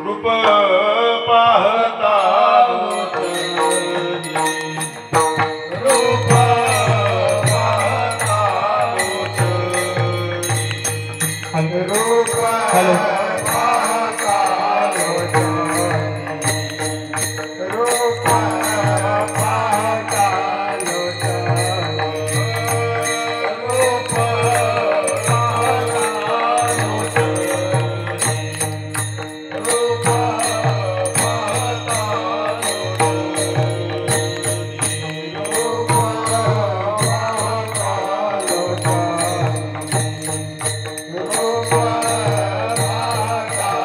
रूप पाहता रूप पाहता रूप पाहता रूप पाहता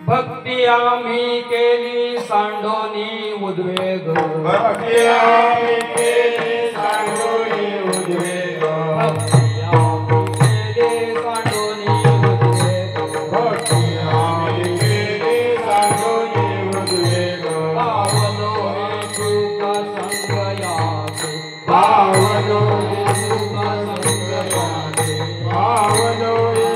भक्ती आम्ही केली सांडोनी उद्वेग भक्ती आम्ही केली सांडोनी उद्वेग भक्ती आम्ही केली सांडोनी उद्वेग भक्ती आम्ही केली सांडोनी उद्वेग पावलो हे सुख संगयाचे पावलो हे सुख संगयाचे पावलो हे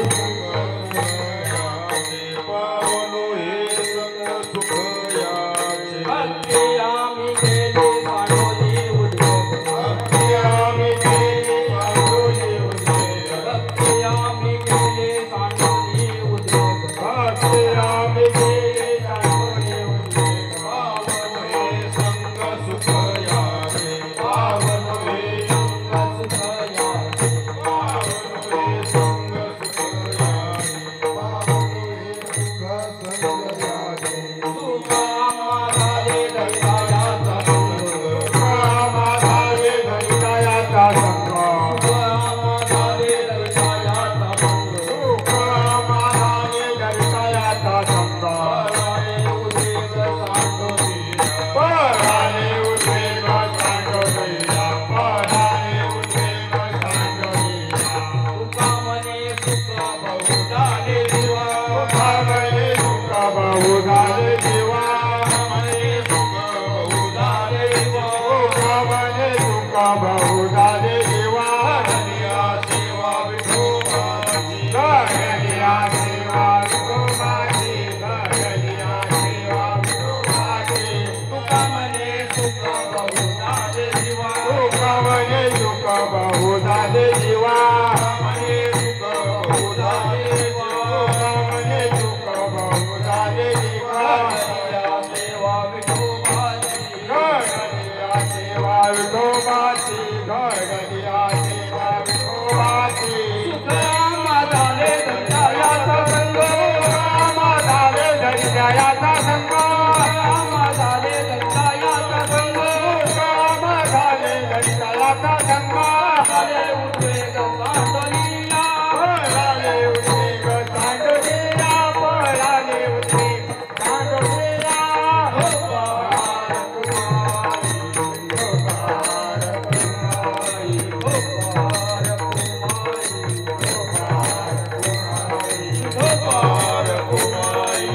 पावलो हे संग सुख याचे भक्ती आम्ही केली सांडोनी उद्वेग भक्ती आम्ही केली सांडोनी उद्वेग भक्ती आम्ही केली सांडोनी उद्वेग भक्ती आम्ही केली सांडोनी उद्वेग पावलो हे संग सुख याचे पावलो हे संग सुख याचे पावलो हे संग सुख याचे पावलो हे सुख संग याचे सुख आम्हाला दैवायाचा संग कामाधारे घरितायाचा संग आम्हाला दैवायाचा संग कामाधारे घरितायाचा संग पराने उद्वेग सांडोनी पराने उद्वेग सांडोनिया पराने उद्वेग सांडोनिया तुका मने सुख बहुधाले दिवा भावने सुख बहुधारे जीवा मने सुख बहुधाले दिवा भावने सुख बहुधारे जीवा घरिया सेवा विठोबाची घरिया सेवा विठोबाची घरिया सेवा विठोबाची तुका मने सुख बहुधाले दिवा तुकावने सुख बहुधारे जीवा मने सुख बहुधाले दिवा तुकावने सुख बहुधारे जीवा घरिया सेवा विठोबाची घरिया सेवा विठोबाची घरिया सेवा विठोबाची सुख आम्हाला दैवायाचा संग कामाधारे घरितायाचा संग आम्हाला दैवायाचा संग कामाधारे घरितायाचा संग आले उद्वेग सांडोनिया पराने उद्वेग सांडोनिया पराने उद्वेग सांडोनिया कुमारी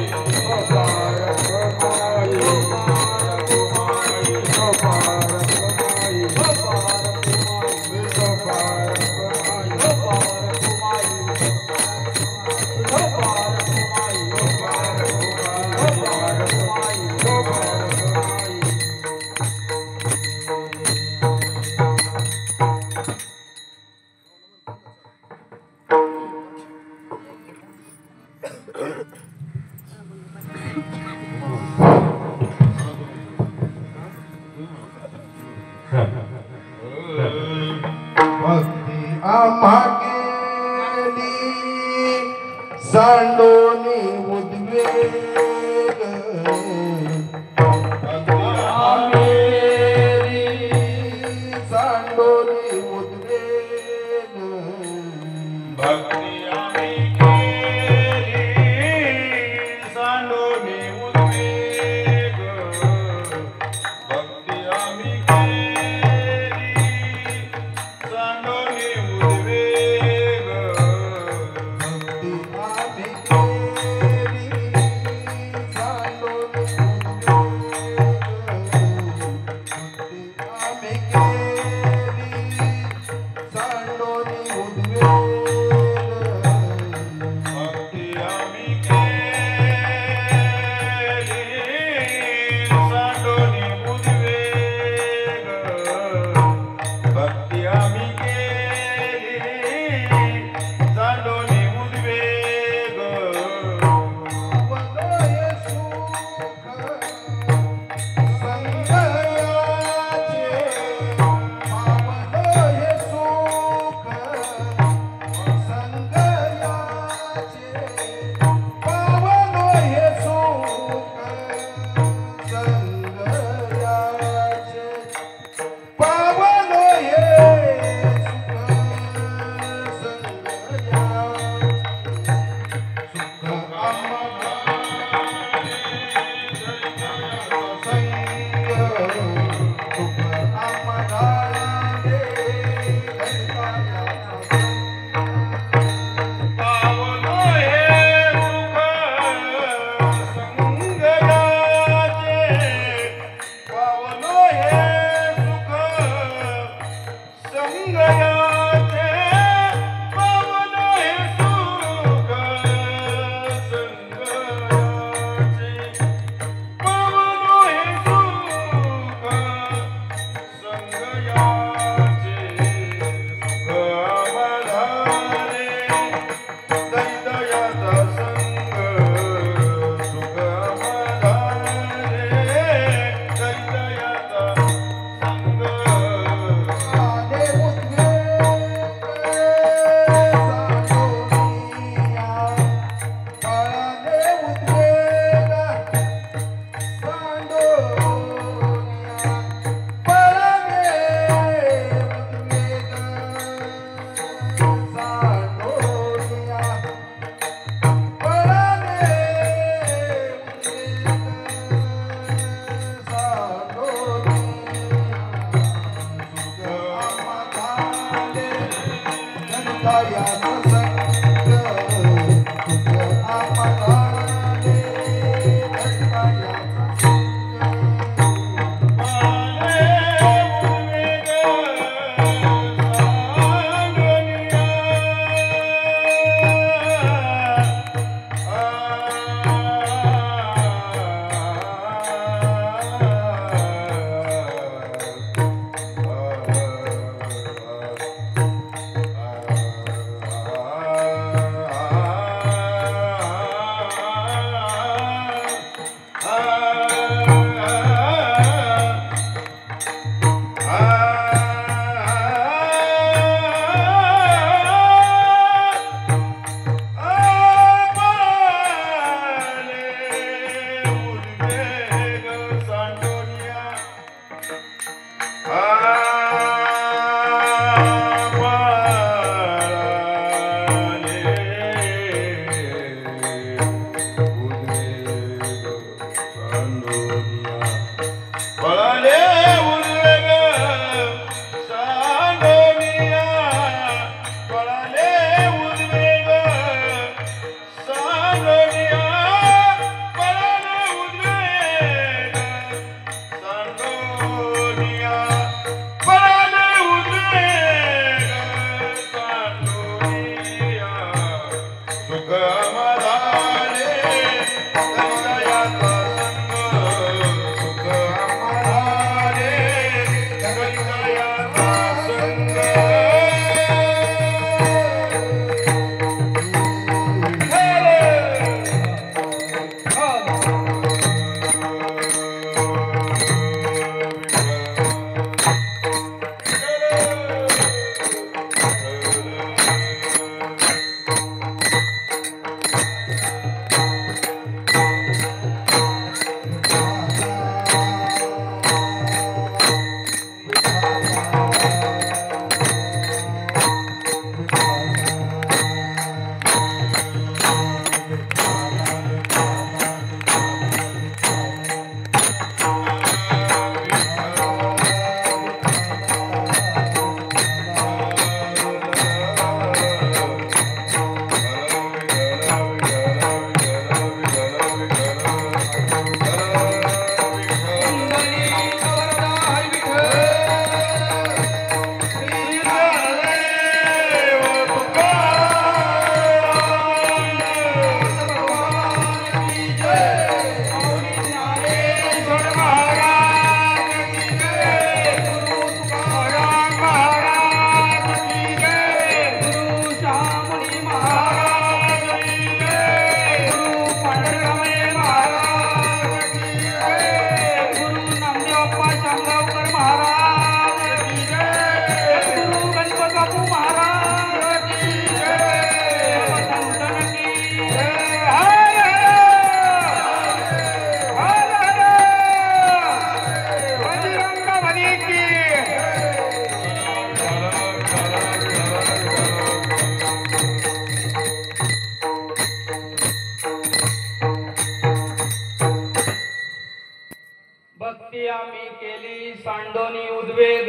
भक्ती आम्ही केली सांडोनी उद्वेग,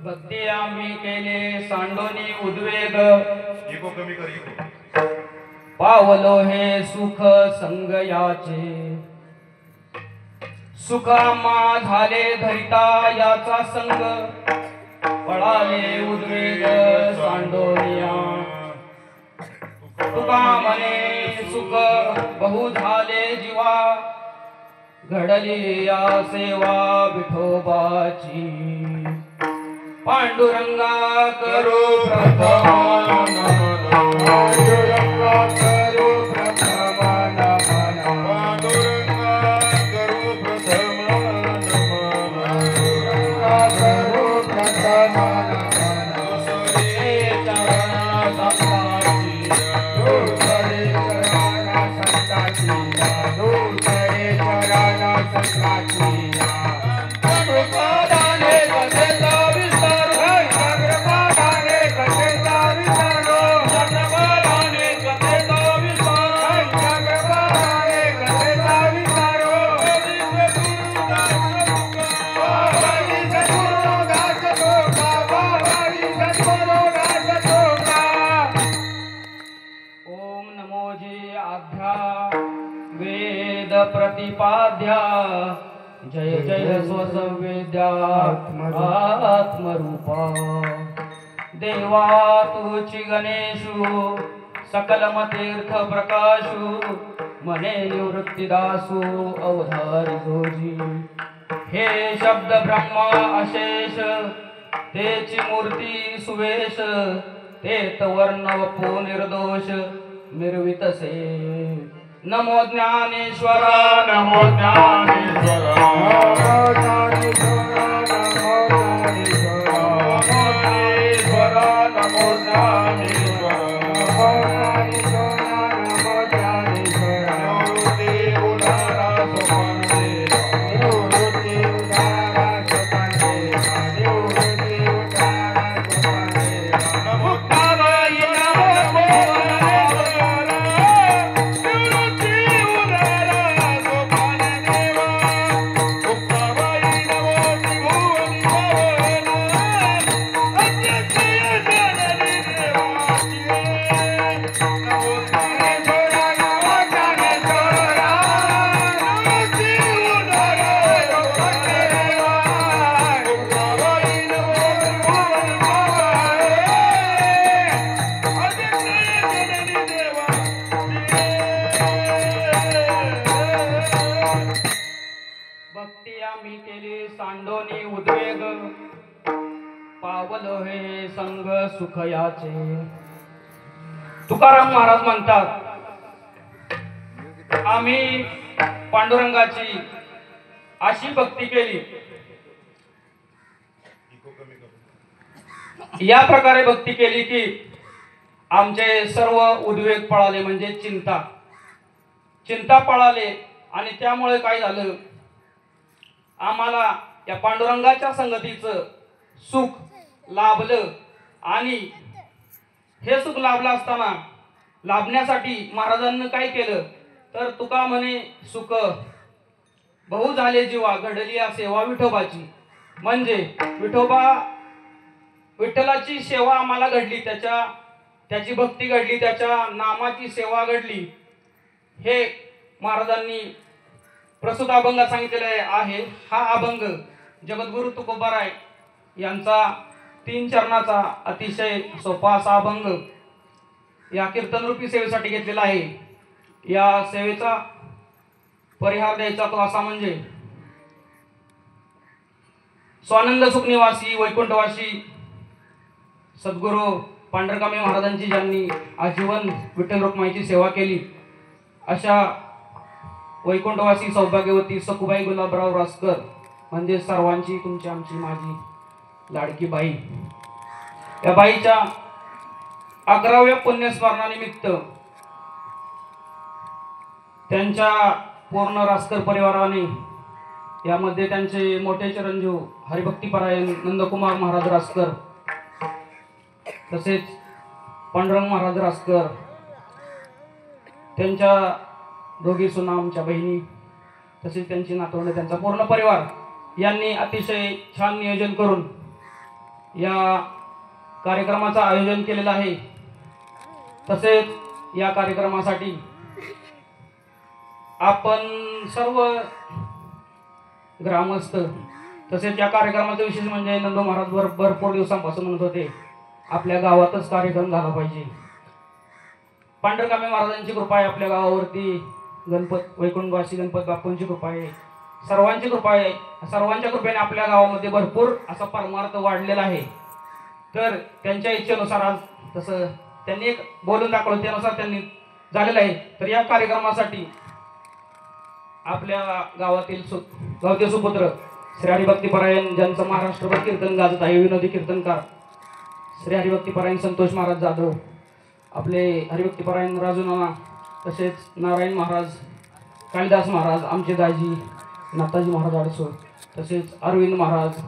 भक्ती आम्ही केले सांडोनी उद्वेग, इको कमी कर इको. पावलो हे सुख संग याचे, सुखामा झाले धरिता याचा संग, पळाले उद्वेग सांडोनिया. तुका मने सुख बहु झाले जीवा, घडली या सेवा विठोबाची. पांडुरंगा करो प्रथम नमन, पांडुरंगा करो प्रथम नमन, पांडुरंगा करो प्रथम नमन, पांडुरंगा करो प्रथम नमन. दुसरे चरण संताची, दुसरे चरण संताची, दुसरे चरण संताची. अग्रपादाने कथेचा विस्तार होय, अग्रपादाने कथेचा विचारो, अग्रपादाने कथेचा वेद प्रतिपाद्या जय जय स्वसंवेद्या आत्मरूपा देवा तुची गणेशु सकल तीर्थ प्रकाशु मने निवृत्तिदासु अवधारी जोजी हे शब्द ब्रह्मा अशेष तेची मूर्ती सुवेश तेत वर्ण वपो निर्दोष निर्वितसे नमो ज्ञानेश्वरा नमो ज्ञानेश्वरा नमो ज्ञानेश्वरा नमो ज्ञानेश्वरा भक्ती आम्ही केली सांडोनी उद्वेग पावलो हे संग सुखयाचे तुकाराम महाराज म्हणतात आम्ही पांडुरंगाची अशी भक्ती केली या प्रकारे भक्ती केली की आमचे सर्व उद्वेग पळाले म्हणजे चिंता पळाले आणि त्यामुळे काय झालं आम्हाला या पांडुरंगाच्या संगतीचं सुख लाभलं आणि हे सुख लाभलं असताना लाभण्यासाठी महाराजांनी काय केलं तर तुका म्हणे सुख बहु झाले जीवा घडली सेवा विठोबाची म्हणजे विठ्ठलाची सेवा आम्हाला घडली त्याची भक्ती घडली त्याच्या नामाची सेवा घडली हे महाराजांनी प्रस्तुत अभंगात सांगितलेले आहे हा अभंग जगद्गुरु तुकोबाराय यांचा 3 चरणाचा अतिशय सोपा असा अभंग या कीर्तनरूपी सेवेसाठी घेतलेला आहे या सेवेचा परिहार द्यायचा तो असा म्हणजे स्वानंद सुखनिवासी वैकुंठवासी सद्गुरू पांढरकामी महाराजांची ज्यांनी आजीवन विठ्ठल रुक्माईची सेवा केली अशा वैकुंठवासी सौभाग्यवती सखुबाई गुलाबराव रासकर म्हणजे सर्वांची तुमची आमची माझी लाडकी बाई या बाईच्या 11व्या पुण्यस्मरणानिमित्त त्यांच्या पूर्ण रासकर परिवाराने यामध्ये त्यांचे मोठे चिरंजीव हरिभक्तीपरायण नंदकुमार महाराज रासकर तसेच पांडुरंग महाराज रासकर त्यांच्या दोघी सुना आमच्या बहिणी तसेच त्यांची नातवंड त्यांचा पूर्ण परिवार यांनी अतिशय छान नियोजन करून या कार्यक्रमाचं आयोजन केलेलं आहे तसेच या कार्यक्रमासाठी आपण सर्व ग्रामस्थ तसेच या कार्यक्रमाचा विशेष म्हणजे नंदू महाराज भरपूर दिवसांपासून म्हणत होते आपल्या गावातच कार्यक्रम झाला पाहिजे पांढरकामी महाराजांची कृपा आहे आपल्या गावावरती गणपत वैकुंठवासी गणपत बापूंची कृपा आहे सर्वांची कृपा आहे सर्वांच्या कृपेने आपल्या गावामध्ये भरपूर असा परमार्थ वाढलेला आहे तर त्यांच्या इच्छेनुसार आज तसं त्यांनी एक बोलून दाखवलं त्यानुसार त्यांनी झालेलं आहे तर या कार्यक्रमासाठी आपल्या गावातील गावचे सुपुत्र श्री हरिभक्तीपरायण ज्यांचं महाराष्ट्रभर कीर्तन गाजत आहे विनोदी कीर्तनकार श्री हरिभक्तीपरायण संतोष महाराज जाधव आपले हरिभक्तीपरायण राजू नाना तसेच नारायण महाराज कालिदास महाराज आमचे दाजी नाताजी महाराज आडसोळ तसेच अरविंद महाराज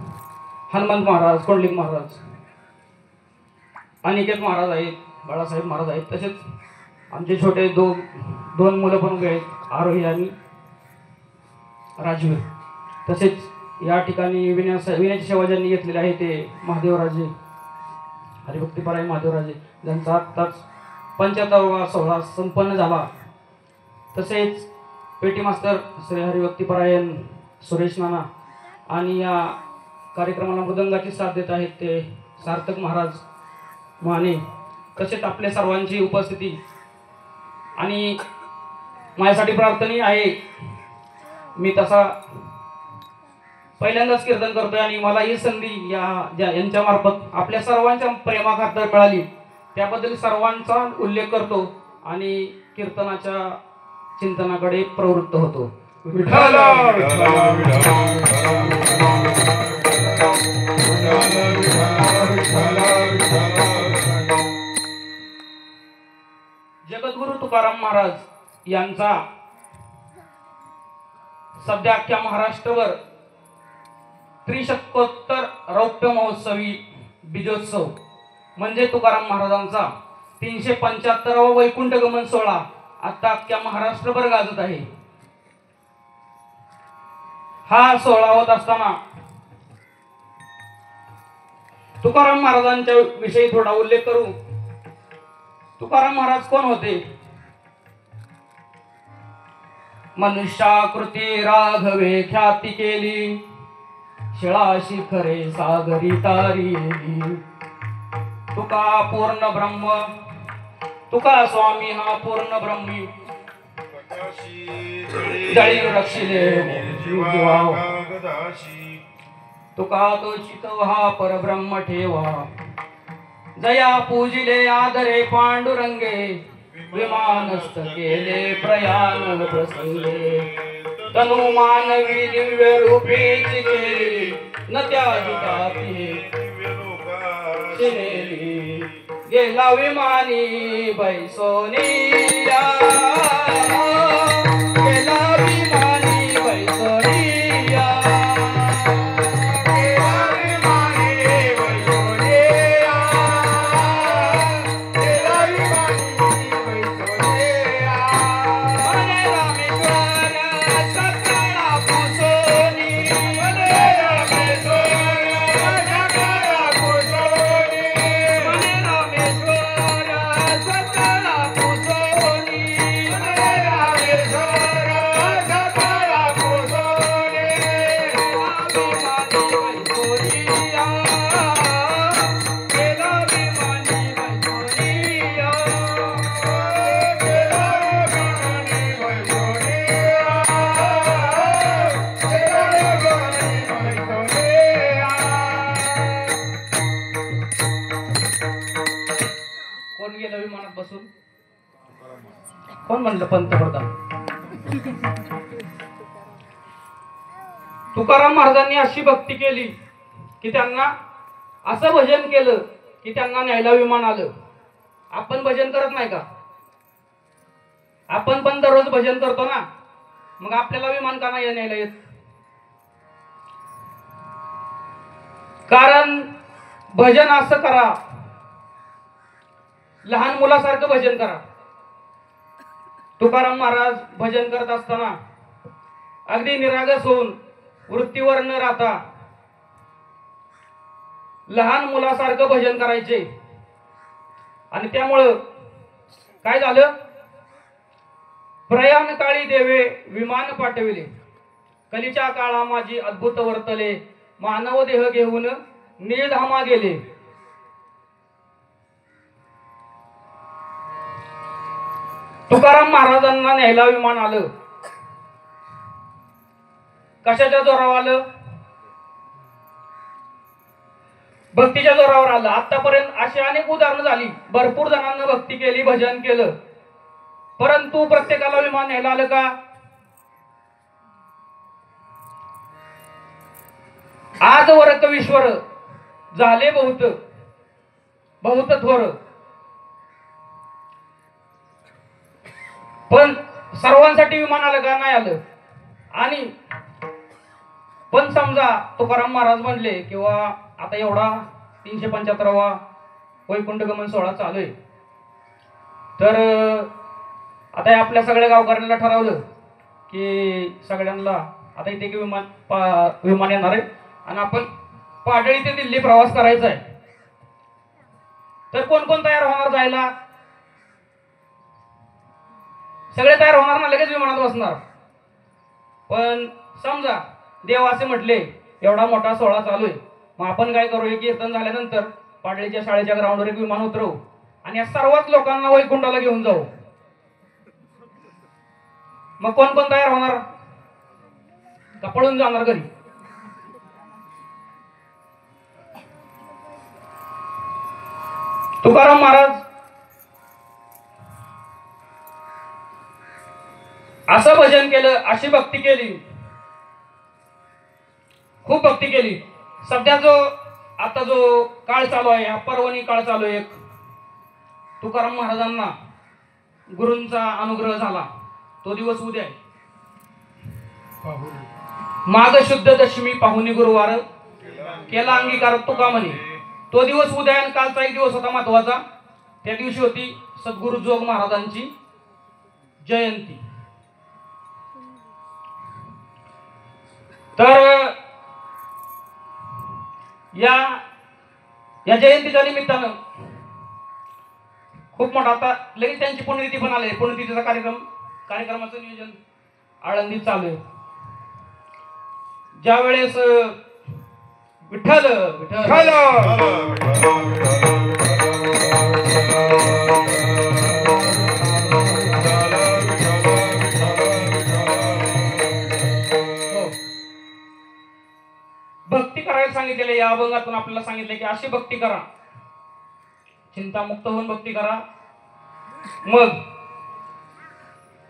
हनुमंत महाराज कोंडलिक महाराज अनिकेत महाराज आहेत बाळासाहेब महाराज आहेत तसेच आमचे छोटे दोन मुलं पण उभे आहेत आरोही आणि राजवीर तसेच या ठिकाणी विण्याची सेवा ज्यांनी घेतलेली आहे ते महादेवराजे हरिभक्तीपरायण महादेवराजे ज्यांचा आत्ताच 75वा सोहळा संपन्न झाला तसेच पेटी मास्तर श्री हरिभक्तीपरायण सुरेश नाना आणि या कार्यक्रमाला मृदंगाची साथ देत आहेत ते सार्थक महाराज माने, तसेच आपल्या सर्वांची उपस्थिती आणि माझ्यासाठी प्रार्थनीय आहे. मी तसा पहिल्यांदाच कीर्तन करतोय आणि मला ही संधी यांच्या मार्फत आपल्या सर्वांच्या प्रेमाखातर मिळाली, त्याबद्दल सर्वांचा उल्लेख करतो आणि कीर्तनाच्या चिंतनाकडे प्रवृत्त होतो. विठ्ठल जगद्गुरु तुकाराम महाराज यांचा सध्या अख्ख्या महाराष्ट्रभर त्रिशतकोत्तर रौप्य महोत्सवी बीजोत्सव म्हणजे तुकाराम महाराजांचा 375वा वैकुंठ गमन सोहळा आता अख्ख्या महाराष्ट्रभर गाजत आहे. हा सोहळा होत असताना तुकाराम महाराजांच्या विषयी थोडा उल्लेख करू. तुकाराम महाराज कोण होते? मनुष्याकृती राघवे ख्याती केली, शिळा शिखरे सागरी तारिली. तुका पूर्ण ब्रह्म, तुका स्वामी हा पूर्ण ब्रह्मी, जळी रक्षिले जीवा. तुका तो चितो हा परब्रह्म ठेवा, जया पूजिले आदरे पांडुरंगे. विमानस्थ केले प्रयाण प्रसंगे, तनु मानवी दिव्य रूपीची केली. न त्यागी शिनेली, गेला विमानी बैसोनिया. गेला विमानी बैसोनिया. विमानात बसून कोण म्हणलं पंतप्रधान? तुकाराम महाराजांनी अशी भक्ती केली की त्यांना असं भजन केलं की त्यांना न्यायला विमान आलं. आपण भजन करत नाही का? आपण पण दररोज भजन करतो ना, मग आपल्याला विमान का नाही न्यायला येत? कारण भजन असं करा, लहान मुलासारखं भजन करा. तुकाराम महाराज भजन करत असताना अगदी निरागस होऊन वृत्तीवर न राहता लहान मुलासारखं भजन करायचे. आणि त्यामुळं काय झालं? प्रयाण काळी देवे विमान पाठविले, कलीच्या काळा माझी अद्भुत वर्तले. मानव देह घेऊन निळधामा गेले. तुकाराम महाराजांना न्यायला विमान आलं. कशाच्या जोरावर आलं? भक्तीच्या जोरावर आलं. आतापर्यंत अशी अनेक उदाहरणं झाली, भरपूर जणांना भक्ती केली, भजन केलं, परंतु प्रत्येकाला विमान न्यायला आलं का? आज वर कवीश्वर झाले बहुत बहुत थोर, पण सर्वांसाठी विमान आलं का? नाही आलं. आणि पण समजा तुकाराम महाराज म्हणले किंवा आता एवढा 375वा वैकुंठ गमन सोहळा चालू आहे, तर आता आपल्या सगळ्या गावकऱ्यांना ठरवलं की सगळ्यांना आता इथे विमान येणार आहे आणि आपण पाडळी ते दिल्ली प्रवास करायचा आहे. तर कोण कोण तयार होणार जायला? सगळे तयार होणार ना, लगेच विमानात बसणार. पण समजा देव असे म्हटले एवढा मोठा सोहळा चालू आहे, मग आपण काय करू, एक कीर्तन झाल्यानंतर पाडळीच्या शाळेच्या ग्राउंडवर एक विमान उतरवू आणि या सर्वच लोकांना वैकुंठाला घेऊन जाऊ. मग कोण कोण तयार होणार का पळून जाणार घरी? तुकाराम महाराज असं भजन केलं, अशी भक्ती केली, खूप भक्ती केली. सध्या आता जो काळ चालू आहे, हा पर्वणी काळ चालू आहे. एक तुकाराम महाराजांना गुरूंचा अनुग्रह झाला, तो दिवस उद्या आहे. माघ शुद्ध दशमी पाहुणी गुरुवार केला अंगीकार तुका म्हणे. तो दिवस उद्या आणि कालचा एक दिवस होता महत्वाचा. त्या दिवशी होती सद्गुरु जोग महाराजांची जयंती. तर या जयंतीच्या निमित्तानं खूप मोठा, आता लगेच त्यांची पुण्यतिथी पण आली. पुण्यतिथीचा कार्यक्रमाचं नियोजन आळंदीत चालू आहे. ज्या वेळेस विठ्ठल विठ्ठल भक्ती करायला सांगितलेले, या अभंगातून आपल्याला सांगितले की अशी भक्ती करा, चिंतामुक्त होऊन भक्ती करा. मग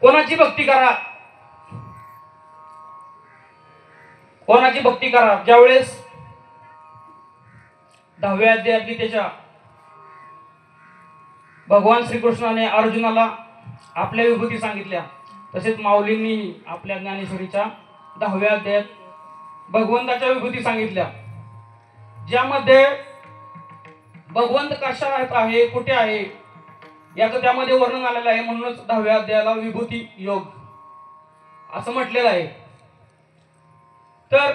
कोणाची भक्ती करा, कोणाची भक्ती करा? ज्यावेळेस 10व्या अध्यायात गीतेच्या भगवान श्रीकृष्णाने अर्जुनाला आपल्या विभूती सांगितल्या, तसेच माऊलींनी आपल्या ज्ञानेश्वरीच्या 10व्या अध्यायात भगवंताच्या विभूती सांगितल्या, ज्यामध्ये भगवंत कशात आहे, कुठे आहे याचं त्यामध्ये वर्णन आलेलं आहे. म्हणूनच 10व्या अध्यायाला विभूती योग असं म्हटलेलं आहे. तर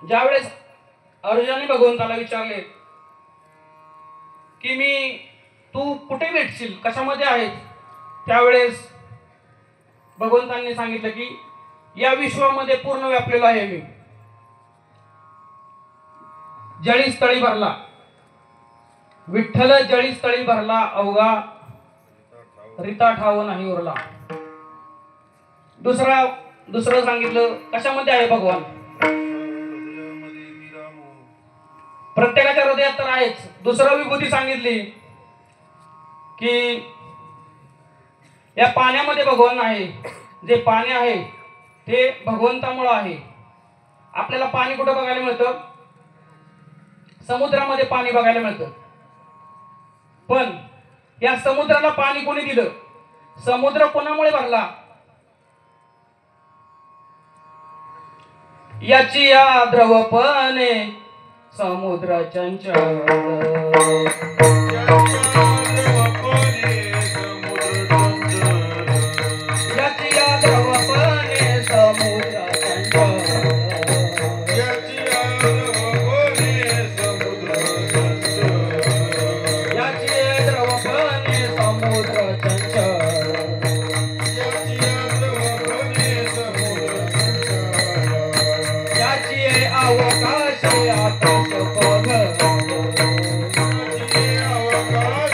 ज्यावेळेस अर्जुनाने भगवंताला विचारले की तू कुठे भेटशील, कशामध्ये आहेस, त्यावेळेस भगवंतांनी सांगितलं की या विश्वामध्ये पूर्ण व्यापलेलो आहे मी. जळी स्थळी भरला विठ्ठल, जळी स्थळी भरला अवघा, रिता ठाव नाही उरला. दुसरं सांगितलं कशामध्ये आहे भगवान, प्रत्येकाच्या हृदयात तर आहेच. दुसरं विभूती सांगितली की या पाण्यामध्ये भगवान आहे. जे पाणी आहे ते भगवंतामुळे आहे. आपल्याला पाणी कुठं बघायला मिळतं? समुद्रामध्ये पाणी बघायला मिळतं. पण या समुद्राला पाणी कोणी दिलं? समुद्र कोणामुळे भरला? याची या द्रवपणे समुद्र चंचल, याची या द्रवपणे समुद्र चंचल, याची द्रवपणे समुद्र चंचल, याची अवकाश आकाश पद, याची अवकाश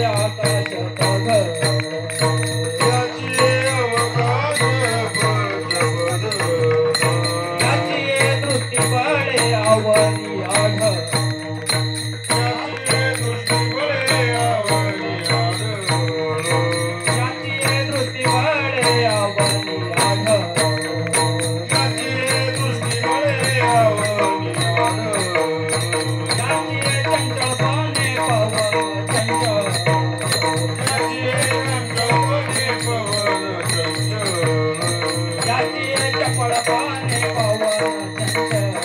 आकाश पद, याची दृष्टी पडे आवरी आढ, याची दृष्टी पडे आवरी आढ, याची चंचलपणे पवन चंचल, याची चपळपणे पवन चंचल.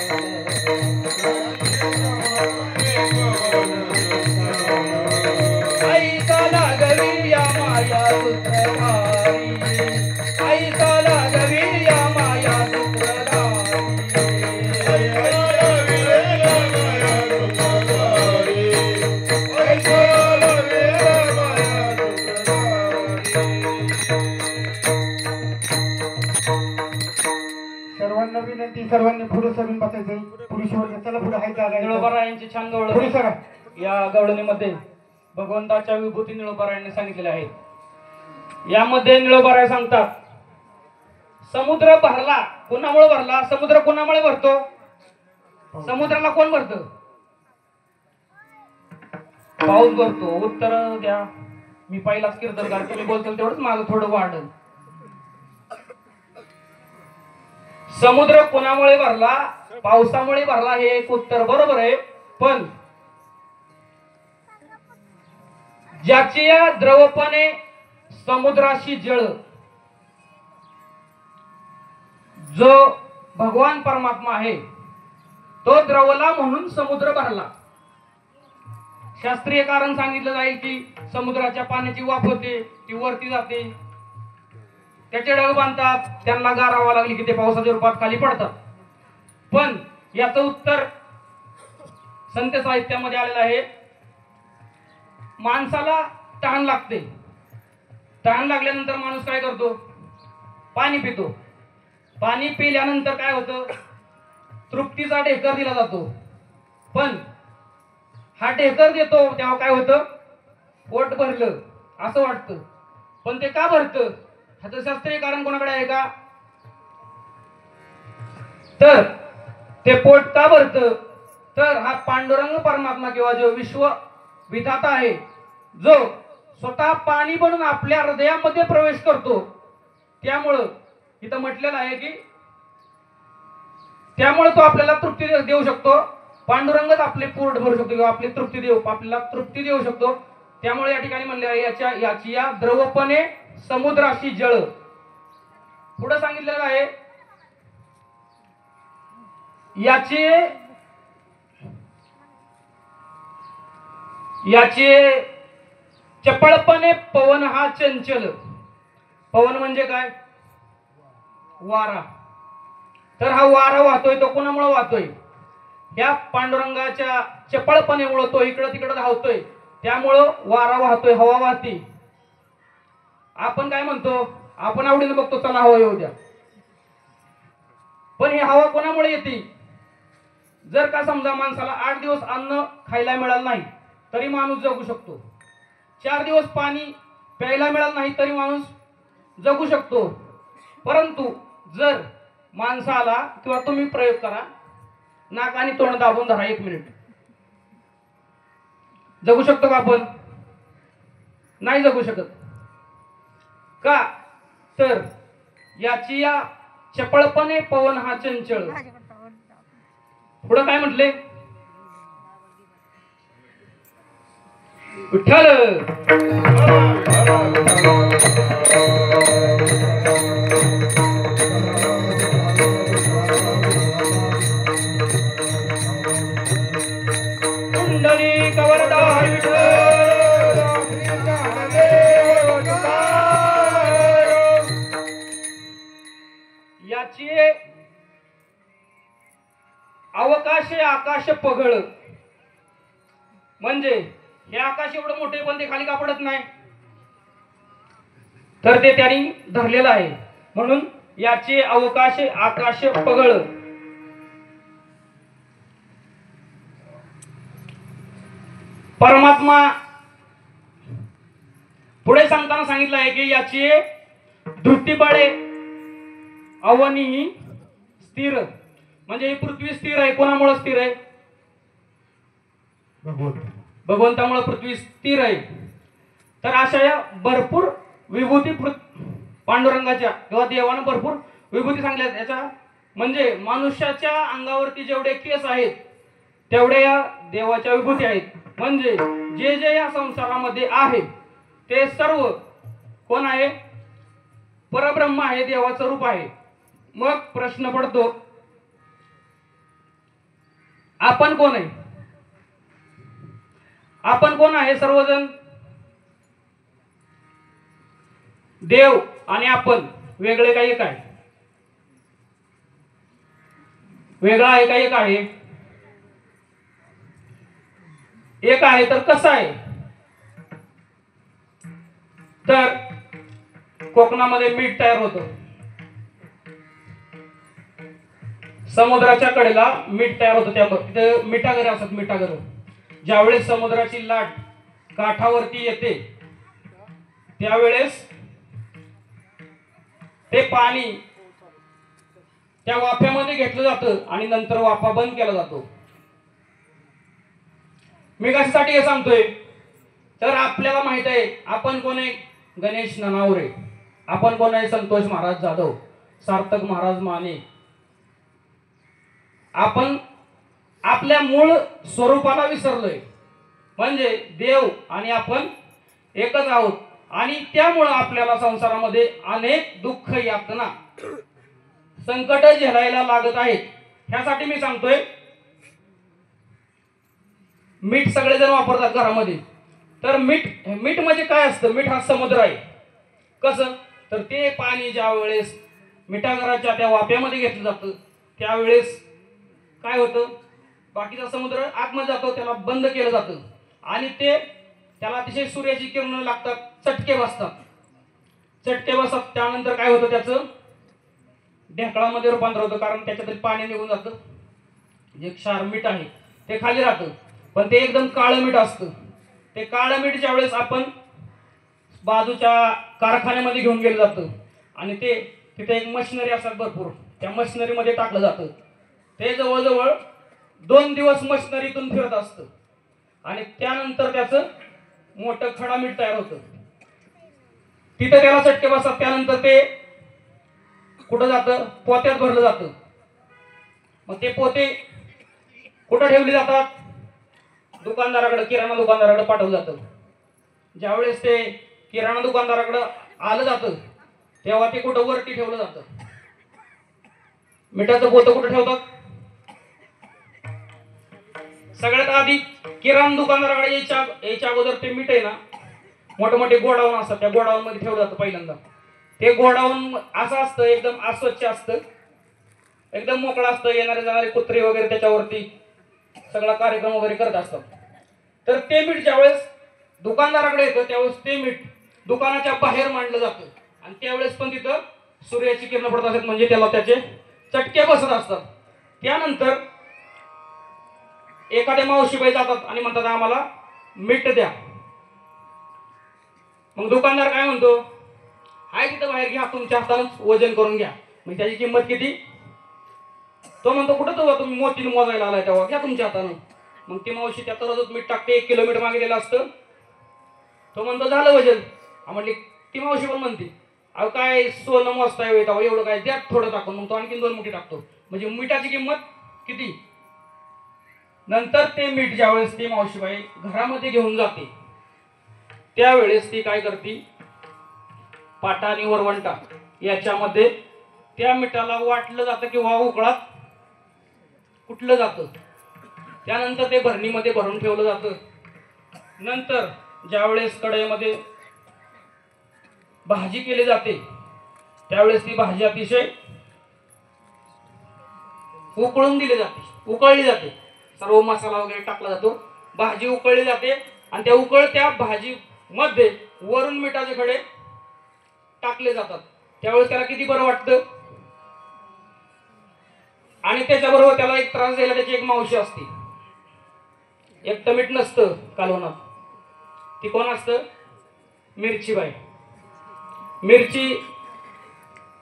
ऐसा लागवी या माया सूत्रधारी, ऐसा लागवी या माया सूत्रधारी, चला पुढे हाय जागा निळोबारायांची छान पुढे गवळण सरा. या गवळणीमध्ये भगवंताच्या विभूती निळोबारायांनी सांगितलेल्या आहेत. यामध्ये निळोबाराय सांगतात समुद्र भरला. कोणामुळे भरला? समुद्र कोणामुळे भरतो? समुद्राला कोण भरतं? पाऊस भरतो. उत्तर द्या. मी पहिलाच कीर्तनकार, तुम्ही बोलतो तेवढंच माझं थोडं वाढल. समुद्र कोणामुळे भरला? पावसामुळे भरला, हे एक उत्तर बरोबर आहे. पण ज्याची या द्रवपणे समुद्राशी जळ, जो भगवान परमात्मा आहे तो द्रवला म्हणून समुद्र भरला. शास्त्रीय कारण सांगितलं जाईल की समुद्राच्या पाण्याची वाफ होते, ती वरती जाते, त्याचे ढग बांधतात, त्यांना गारावा लागली की ते पावसाच्या रूपात खाली पडतात. पण याचं उत्तर संत साहित्यामध्ये आलेलं आहे. माणसाला तहान लागते. तहान लागल्यानंतर माणूस काय करतो? पाणी पितो. पाणी पिल्यानंतर काय होतं? तृप्तीचा ढेकर दिला जातो. पण हा ढेकर देतो तेव्हा काय होतं? पोट भरलं असं वाटतं. पण ते का भरतं? ह्याचं शास्त्रीय कारण कोणाकडे आहे का? तर ते पोट का भरतं? तर हा पांडुरंग परमात्मा किंवा जो विश्व विधाता आहे, जो स्वतः पाणी बनून आपल्या हृदयामध्ये प्रवेश करतो, त्यामुळं इथं म्हटलेलं आहे की त्यामुळे तो आपल्याला तृप्ती देऊ शकतो. पांडुरंगच आपले पोट भरू शकतो किंवा आपली तृप्ती देऊ, आपल्याला तृप्ती देऊ शकतो. त्यामुळे या ठिकाणी म्हणले आहे याची या द्रवपणे समुद्राशी जळ. पुढे सांगितलेलं आहे याचे चपळपणे पवन हा चंचल. पवन म्हणजे काय? वारा. तर हा वारा वाहतोय तो कोणामुळे वाहतोय? या पांडुरंगाच्या चपळपणेमुळे तो इकडं तिकडं धावतोय, त्यामुळं वारा वाहतोय, हवा वाहते. आपण काय म्हणतो? आपण आवडीने बघतो चला हवा येऊ द्या. पण ही हवा कोणामुळे येते? जर का समजा माणसाला 8 दिवस अन्न खायला मिळालं नाही तरी माणूस जगू शकतो. 4 दिवस पाणी प्यायला मिळालं नाही तरी माणूस जगू शकतो. परंतु जर माणसाला, किंवा तुम्ही प्रयोग करा, नाक आणि तोंड दाबून धरा 1 मिनिट, जगू शकतो का आपण? नाही जगू शकत. का? तर याची या चपळपणे पवन हा चंचल. पुढं काय म्हटले? विठ्ठल कुंडली कवरदार याची अवकाश आकाश पगळ. म्हणजे हे आकाश एवढं मोठे पण ते खाली का पडत नाही? तर ते त्यांनी धरलेलं आहे. म्हणून याचे अवकाश आकाश पगळ. परमात्मा पुढे सांगताना सांगितलं आहे की याची दृष्टी बळे अवनी स्थिर. म्हणजे ही पृथ्वी स्थिर आहे. कोणामुळे स्थिर आहे? भगवंतामुळे पृथ्वी स्थिर आहे. तर अशा या भरपूर विभूती पांडुरंगाच्या किंवा देवानं भरपूर विभूती सांगल्यात. याचा म्हणजे मनुष्याच्या अंगावरती जेवढे केस आहेत तेवढ्या या देवाच्या विभूती आहेत. म्हणजे जे जे या संसारामध्ये आहे ते सर्व कोण आहे? परब्रह्म आहे, देवाचं रूप आहे. मग प्रश्न पडतो, आपण कोण आहे? आपण कोण आहे? सर्वजण देव आणि आपण वेगळे का एक आहे? वेगळा आहे का एक आहे? एक आहे. तर कसं आहे? तर कोकणामध्ये मीठ तयार होतं, समुद्राच्या कडेला मीठ तयार होतं, त्या तिथे मिठागरे असतात, मिठागर. ज्यावेळेस समुद्राची लाट काठावरती येते त्यावेळेस ते पाणी त्या वाफ्यामध्ये घेतलं जातं आणि नंतर वाफा बंद केला जातो. मी कशासाठी हे सांगतोय तर आपल्याला माहित आहे आपण कोण आहे, गणेश ननावरे. आपण कोण आहे, संतोष महाराज जाधव, सार्थक महाराज माने. आपण आपल्या मूळ स्वरूपाला विसरलोय. म्हणजे देव आणि आपण एकच आहोत आणि त्यामुळं आपल्याला संसारामध्ये अनेक दुःख यातना संकट झेलायला लागत आहेत. ह्यासाठी मी सांगतोय मीठ सगळेजण वापरतात घरामध्ये. तर मीठ म्हणजे काय असतं, मीठ हा समुद्र आहे. कसं तर ते पाणी ज्या वेळेस मिठागराच्या त्या वाफ्यामध्ये घेतलं जातं त्यावेळेस काय होतं, बाकीचा समुद्र आतमध्ये जातो, त्याला बंद केलं जातं आणि त्याला अतिशय सूर्याची किरण लागतात, चटके बसतात. त्यानंतर काय होतं, त्याचं ढेकळामध्ये रूपांतर होतं, कारण त्याच्यातलं पाणी निघून जातं. जे क्षार मीठ आहे ते खाली राहतं, पण ते एकदम काळं मीठ असतं. ते काळं मीठ ज्यावेळेस आपण बाजूच्या कारखान्यामध्ये घेऊन गेलं जातं आणि तिथे एक मशिनरी असतात भरपूर, त्या मशिनरीमध्ये टाकलं जातं. ते जवळजवळ 2 दिवस मशिनरीतून फिरत असतं आणि त्यानंतर त्याचं मोठं खडा मीठ तयार होतं. तिथं त्याला चटके बसतात. त्यानंतर ते कुठं जातं, पोत्यात भरलं जातं. मग ते पोते कुठं ठेवले जातात, दुकानदाराकडे, किराणा दुकानदाराकडे पाठवलं जातं. ज्यावेळेस ते किराणा दुकानदाराकडे आलं जातं तेव्हा ते कुठं वरती ठेवलं जातं. मिठाचं पोतं कुठं ठेवतात, सगळ्यात आधी किराणा दुकानदाराकडे यायच्या अगोदर ते मीठ आहे ना, मोठे मोठे गोडाऊन असतात, त्या गोडाऊन मध्ये ठेवलं जातं पहिल्यांदा. ते गोडाऊन असं असतं, एकदम अस्वच्छ असतं, एकदम मोकळं असतं. येणारे जाणारे कुत्रे वगैरे त्याच्यावरती सगळा कार्यक्रम वगैरे करत असतात. तर ते मीठ ज्यावेळेस दुकानदाराकडे येतं त्यावेळेस ते मीठ दुकानाच्या बाहेर मांडलं जातं आणि त्यावेळेस पण तिथं सूर्याची किरण पडत असतात, म्हणजे त्याला त्याचे चटके बसत असतात. त्यानंतर एखाद्या मावशीबाई जातात आणि म्हणतात आम्हाला मीठ द्या. मग दुकानदार काय म्हणतो, हाय तिथं बाहेर घ्या, तुमच्या हातानंच वजन करून घ्या. मग त्याची किंमत किती, तो म्हणतो कुठं तो तुम्ही मोतीन मोजायला आलाय तेव्हा घ्या तुमच्या हातानं. मग ती मावशी त्या तरच मीठ टाकते, 1 किलो मीठ मागितलेलं असतं. तो म्हणतो झालं वजन. म्हणली ती मावशी पण म्हणते अहो काय सोनं मोजताय वेळ तेव्हा एवढं काय द्या थोडं टाकून. मग तो आणखी 2 मुठी टाकतो. म्हणजे मिठाची किंमत किती. नंतर ते मीठ ज्यावेळेस ती मावशीबाई घरामध्ये घेऊन जाते त्यावेळेस ती काय करते, पाटा आणि वरवंटा याच्यामध्ये त्या मिठाला वाटलं जातं किंवा उकळात कुटलं जातं. त्यानंतर ते भरणीमध्ये भरून ठेवलं जातं. नंतर ज्यावेळेस कढईमध्ये भाजी केली जाते त्यावेळेस ती भाजी अतिशय उकळली जाते. सर्व मसाला वगैरे टाकला जातो, भाजी उकळली जाते आणि त्या उकळत्या भाजी मध्ये वरून मिठाचे खडे टाकले जातात. त्यावेळेस त्याला किती बरं वाटतं. आणि त्याच्याबरोबर त्याला एक त्रास द्यायला त्याची एक मावशी असते. एकटं मीठ नसतं कालवणात, ती कोण असतं, मिरचीबाई. मिरची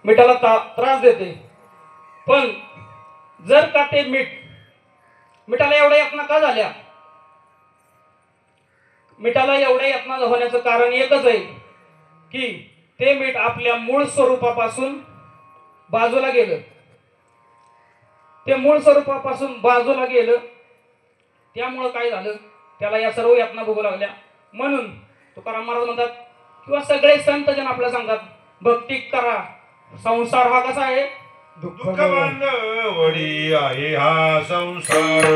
मिठाला त्रास देते. पण जर का ते मिठाला एवढ्या यातना का झाल्या, मिठाला एवढ्या यातना होण्याचं कारण एकच आहे की ते मीठ आपल्या मूळ स्वरूपापासून बाजूला गेलं. ते मूळ स्वरूपापासून बाजूला गेलं त्यामुळं काय झालं, त्याला या सर्व यातना भोगू लागल्या. म्हणून तुकाराम महाराज म्हणतात किंवा सगळे संत जन आपल्याला सांगतात भक्ती करा. संसार हा कसा आहे, दुःख बांधवडी आहे हा संसार.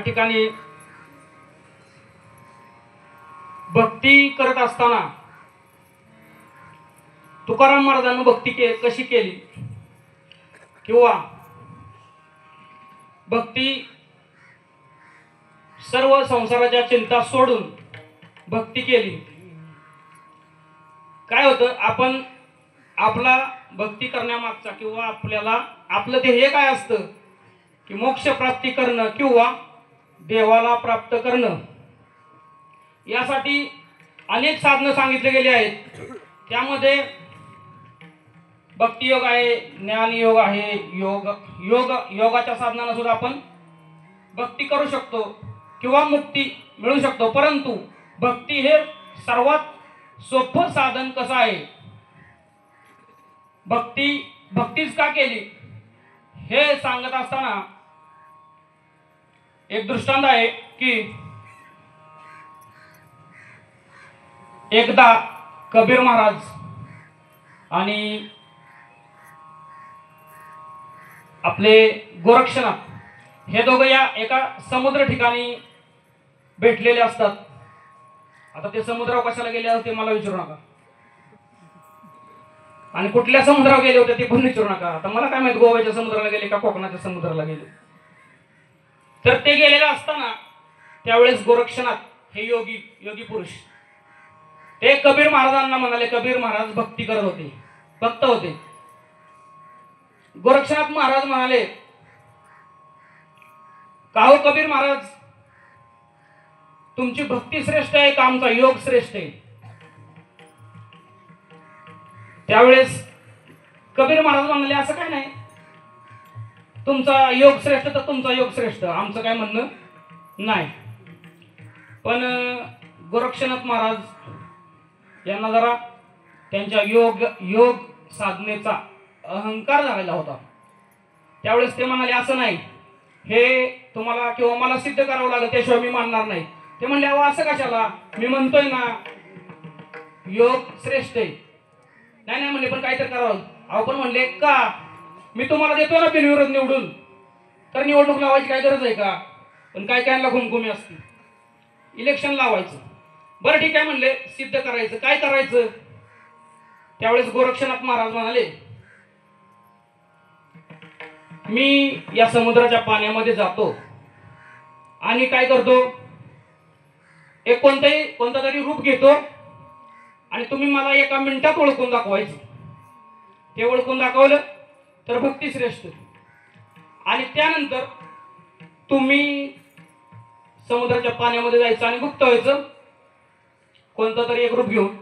ठिकाणी भक्ती करत असताना तुकाराम महाराजांनी भक्ती कशी केली किंवा भक्ती सर्व संसाराच्या चिंता सोडून भक्ती केली. काय होतं, आपण आपला भक्ती करण्यामागचा किंवा आपल्याला आपलं ध्येय काय असतं की मोक्ष प्राप्ती करणं किंवा देवाला प्राप्त करणं. यासाठी अनेक साधनं सांगितले गेले आहेत. त्यामध्ये भक्तियोग आहे, ज्ञानयोग आहे, योगाच्या साधनांना सुद्धा आपण भक्ती करू शकतो किंवा मुक्ती मिळू शकतो. परंतु भक्ती हे सर्वात सोपं साधन कसं आहे, भक्तीच का केली हे सांगत असताना एक दृष्टांत आहे की एकदा कबीर महाराज आणि आपले गोरक्षनाथ हे दोघं या एका समुद्र ठिकाणी भेटलेले असतात. आता ते समुद्रावर कशाला गेले होते मला विचारू नका, आणि कुठल्या समुद्रावर गेले होते ते पण विचारू नका. आता मला काय माहित गोव्याच्या समुद्राला गेले का कोकणाच्या समुद्राला गेले. तर ते गेलेले असताना त्यावेळेस गोरक्षनाथ हे योगी पुरुष ते कबीर महाराजांना म्हणाले. कबीर महाराज भक्ती करत होते, भक्त होते. गोरक्षनाथ महाराज म्हणाले, का हो कबीर महाराज, तुमची भक्ती श्रेष्ठ आहे का आमचा योग श्रेष्ठ आहे. त्यावेळेस कबीर महाराज म्हणाले, असं काय नाही, तुमचा योग श्रेष्ठ तर तुमचा योग श्रेष्ठ, आमचं काय म्हणणं नाही. पण गोरक्षनाथ महाराज यांना जरा त्यांच्या योग साधनेचा अहंकार झालेला होता. त्यावेळेस ते म्हणाले, असं नाही, हे तुम्हाला किंवा मला सिद्ध करावं लागेल, त्याशिवाय मी मानणार नाही. ते म्हणले, अहो असं कशाला, मी म्हणतोय ना योग श्रेष्ठ आहे. नाही नाही म्हणले, पण काहीतरी करावं. अहो पण म्हणले, का मी तुम्हाला देतो ना बिनविरोध निवडून, तर निवडणूक लावायची काय गरज आहे का. पण काय कायला घुमघुमी असते, इलेक्शन लावायचं. बरं ठीक आहे म्हणले, सिद्ध करायचं, काय करायचं. त्यावेळेस गोरक्षनाथ महाराज म्हणाले, मी या समुद्राच्या पाण्यामध्ये जातो आणि काय करतो, एक कोणता तरी रूप घेतो आणि तुम्ही मला एका मिनिटात ओळखून दाखवायचं. ते ओळखून दाखवलं तर भक्ती श्रेष्ठ. आणि त्यानंतर तुम्ही समुद्राच्या पाण्यामध्ये जायचं आणि गुप्त व्हायचं कोणतं तरी एक रूप घेऊन,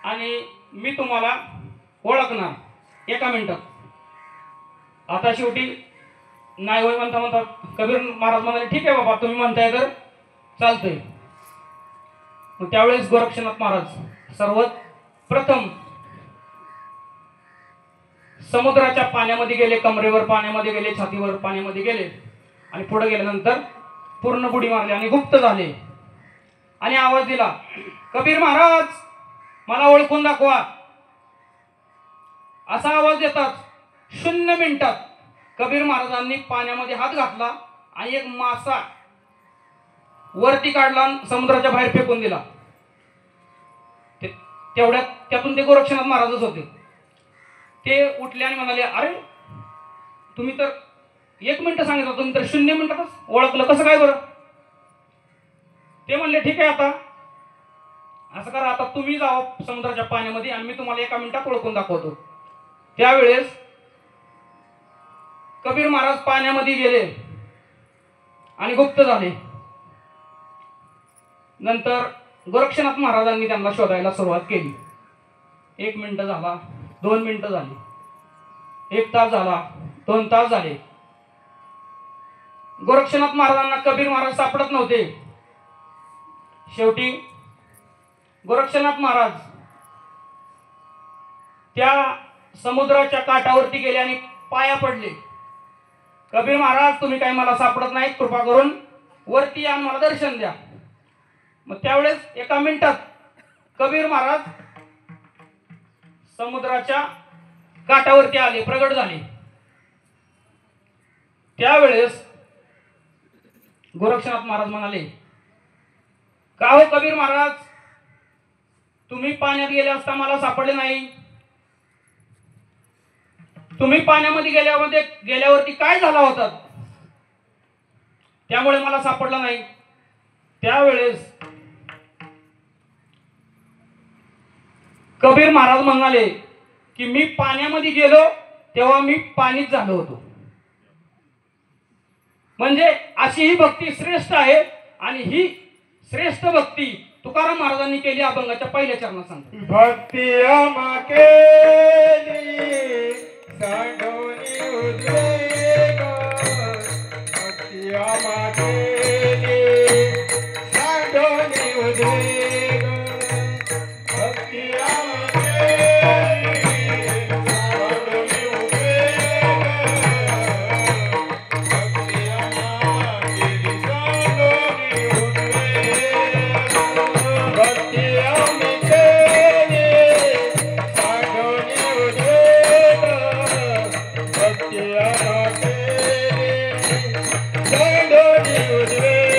आणि मी तुम्हाला ओळखणार एका मिनिटात. आता शेवटी नाही होय म्हणता कबीर महाराज म्हणाले, ठीक आहे बाबा, तुम्ही म्हणताय तर चालतंय. मग त्यावेळेस गोरक्षनाथ महाराज सर्वात प्रथम समुद्राच्या पाण्यामध्ये गेले, कमरेवर पाण्यामध्ये गेले, छातीवर पाण्यामध्ये गेले आणि पुढे गेल्यानंतर पूर्ण बुडी मारली आणि गुप्त झाले. आणि आवाज दिला, कबीर महाराज मला ओळखून दाखवा. असा आवाज देतात 0 मिनिटात कबीर महाराजांनी पाण्यामध्ये हात घातला आणि एक मासा वरती काढला, समुद्राच्या बाहेर फेकून दिला. तेवढ्यात त्यातून ते गोरक्षनाथ महाराजच होते. ते उठले आणि म्हणाले, अरे तुम्ही तर 1 मिनिट सांगितलं, तुम्ही तर 0 मिनिटातच ओळखलं, कसं काय बरं. ते म्हणले, ठीक आहे, आता असं करा, आता तुम्ही जावा समुद्राच्या पाण्यामध्ये आणि मी तुम्हाला 1 मिनिटात ओळखून दाखवतो. त्यावेळेस कबीर महाराज पाण्यामध्ये गेले आणि गुप्त झाले. नंतर गोरक्षनाथ महाराजांनी त्यांना शोधायला सुरुवात केली. 1 मिनिट झाला, 2 मिनिटं झाली, 1 तास झाला, 2 तास झाले. गोरक्षनाथ महाराजांना कबीर महाराज सापडत नव्हते. शेवटी गोरक्षनाथ महाराज त्या समुद्राच्या काठावरती गेले आणि पाया पडले. कबीर महाराज, तुम्ही काय मला सापडत नाही, कृपा करून वरती या, मला दर्शन द्या. मग त्यावेळेस 1 मिनिटात कबीर महाराज समुद्राच्या काठावरती आले, प्रगट झाले. त्यावेळेस गोरक्षनाथ महाराज म्हणाले, का हो कबीर महाराज, तुम्ही पाण्यात गेले असता मला सापडले नाही. तुम्ही पाण्यामध्ये गेल्यावरती काय झाला होता, त्यामुळे मला सापडला नाही. त्यावेळेस कबीर महाराज म्हणाले की मी पाण्यामध्ये गेलो तेव्हा मी पाणीच झालो होतो. म्हणजे अशी ही भक्ती श्रेष्ठ आहे आणि ही श्रेष्ठ भक्ती तुकाराम महाराजांनी केली अभंगाच्या पहिल्या चरणात सांगतो. भक्ती आम्हा केली सांडोनी उद्वेग, भक्ती आम्हा केली सांडोनी उद्वेग, भक्ती आम्हा केली सांडोनी उद्वेग, भक्ती आम्हा केली सांडोनी उद्वेग, भक्ती आम्ही केली सांडोनी उद्वेग, भक्ती आम्हा केली सांडोनी उद्वेग,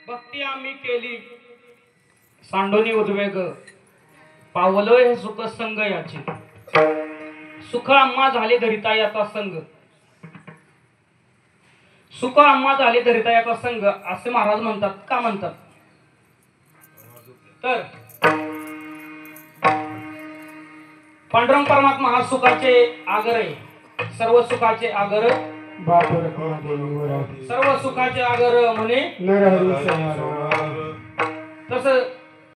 भक्ती आम्ही केली सांडोनी उद्वेग, पावलोय हे सुख संग याचे, सुख आम्हा झाले धरिता याचा संग, सुख आम्हा झाले धरिता याचा संग असे महाराज म्हणतात. का म्हणतात तर पांडुरंग परमात्मा हा सुखाचे आगर आहे, सर्व सुखाचे आगर सर्व सुखाचे आगर म्हणे नरहरी